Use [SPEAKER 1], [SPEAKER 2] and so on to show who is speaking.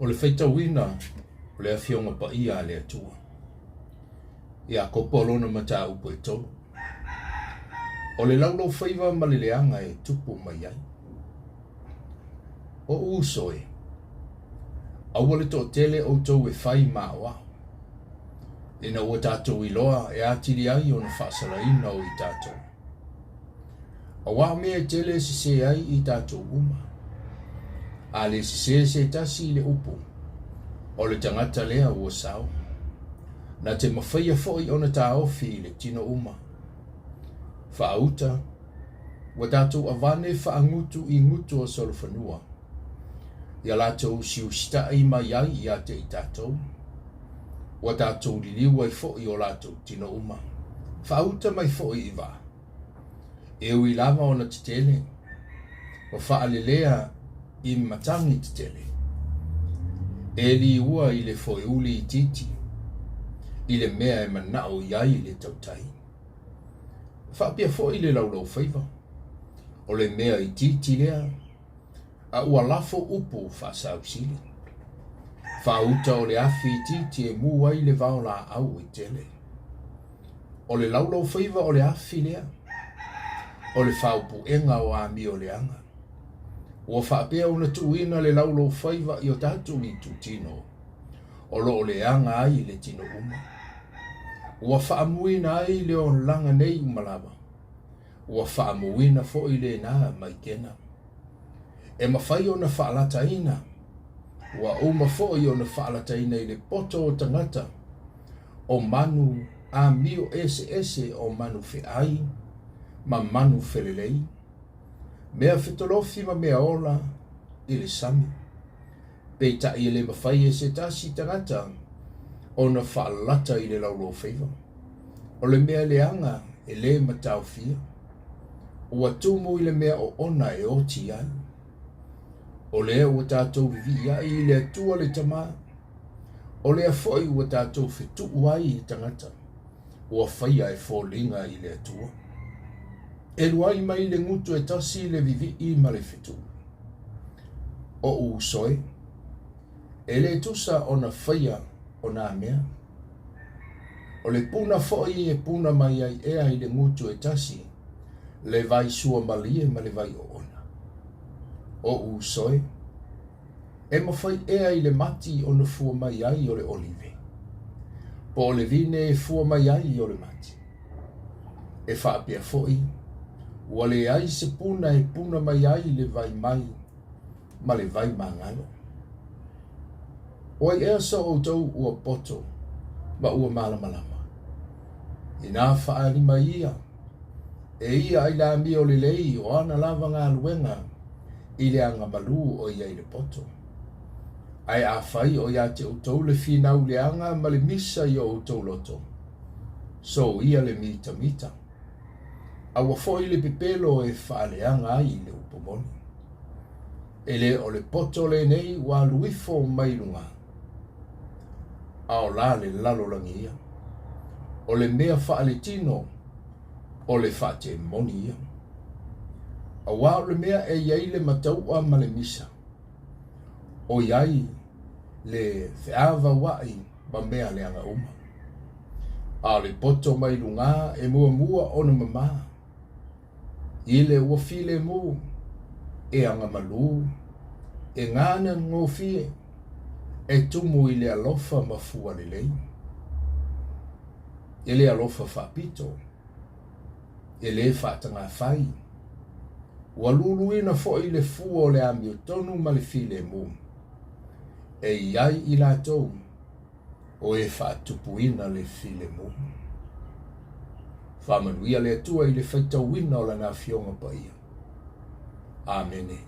[SPEAKER 1] O le whaitawina, o le awhionga pa ia le atua. Ia ko polona mata upo e tolu. O le laulau whaiva ma le leanga e tupu mai ai. O uso e. Aua le to tele o tau e whai mawa. Ina ua tātou i loa e atiri ai o na whaasalaina o i tātou. Awa mea tele se ai i tātou uma. A le se tasi le upu. O le tangata lea ua sao. Na te mawhaia foi o na tā ofi le tino uma. Whaauta. Wa tātou avane whaangutu i ngutu o solofanua. Ia lātou siu sita i mai ai i ate i tātou. Wa tātou liliwa i foi o lātou tino uma. Whaauta mai foi i wā. Eo i lava o na titele. Wa whaalelea i matangi titele. E li ua i le foi uli i titi. I le mea e manao i ai le tautai. Whapia foi le laulau whaiva. O le mea i titi lea. A ua lafo upu whasau sili. Whauta o le afi i titi e mua i le vao la au i tele. O le laulau whaiva o le afi lea. O le whaupu enga o ami o le anga. Ua whapea una tuina le laulau whaiva i o tatu mi tutino. O lo o le anga ai le tino uma. Ua whaamuina ai le on langa nei umalawa. Ua whaamuina fo i le na mai kena. E mawhai o na whaalataina. Ua uma fo i o na whaalataina i le poto o tangata. O manu a mio ese o manu ai. Ma manu felelei. Mea fitolofi ma mea ola i le sami. Peita i le mawhai se tasi tangata. O na whaalata i le laulo whaiva. O le mea leanga e le matau fia. Ua tumu i le mea o ona e oti ai. O le ua tātou vivi ai i le atua le tama. O le afoi ua tātou fitu ai i tangata. Ua whaia e fōlinga i le atua. E luai mai le ngutu e tasi le vivi i ma le fitu. O usoe. E le tusa o na whaia o nā mea. O le puna foi e puna mai ai ea i le ngutu e tasi. Le vai sua malie ma le vai o ona. O usoe. E mawhai ea i le mati o na fua mai ai o le olive. Po le vine e fua mai ai o le mati. E whaapia foi. Ua le ai se puna e puna mai ai le vai mai. Ma le vai mangalo. O ai ea sa o tau ua poto. Ma ua malamalama. Ina whaalima ia. E ia ai la mi o le lei o ana lava ngā luenga. I le anga malu o ia i le poto. Ai a whai o ia te utau le whinau le anga ma le misa i o utau loto. So ia le mita mita. Awa foi le pipelo e whaaleanga ai le upomoni. E le o le poto le nei wa luifo mailunga. Ao la le lalo langia. O le mea whaaletino. O le whaate moni ia. Awa o le mea e iai le mataua ma le misa. O iai le whiawa wai ma mea le anga uma. A le poto mailunga e mua o na mama. I le uafile mu. E anga malu. E ngana ngofie. E tumu i le alofa mafua le lei. E le alofa whapito. E le whatanga whai. Ua luluina fo i le fua o le amio tonu ma le file mu. E iai i la tou. O e whatupuina le file mu. Whamanuia le atua i le whaitawina o la nga fionga pa ia. Amene.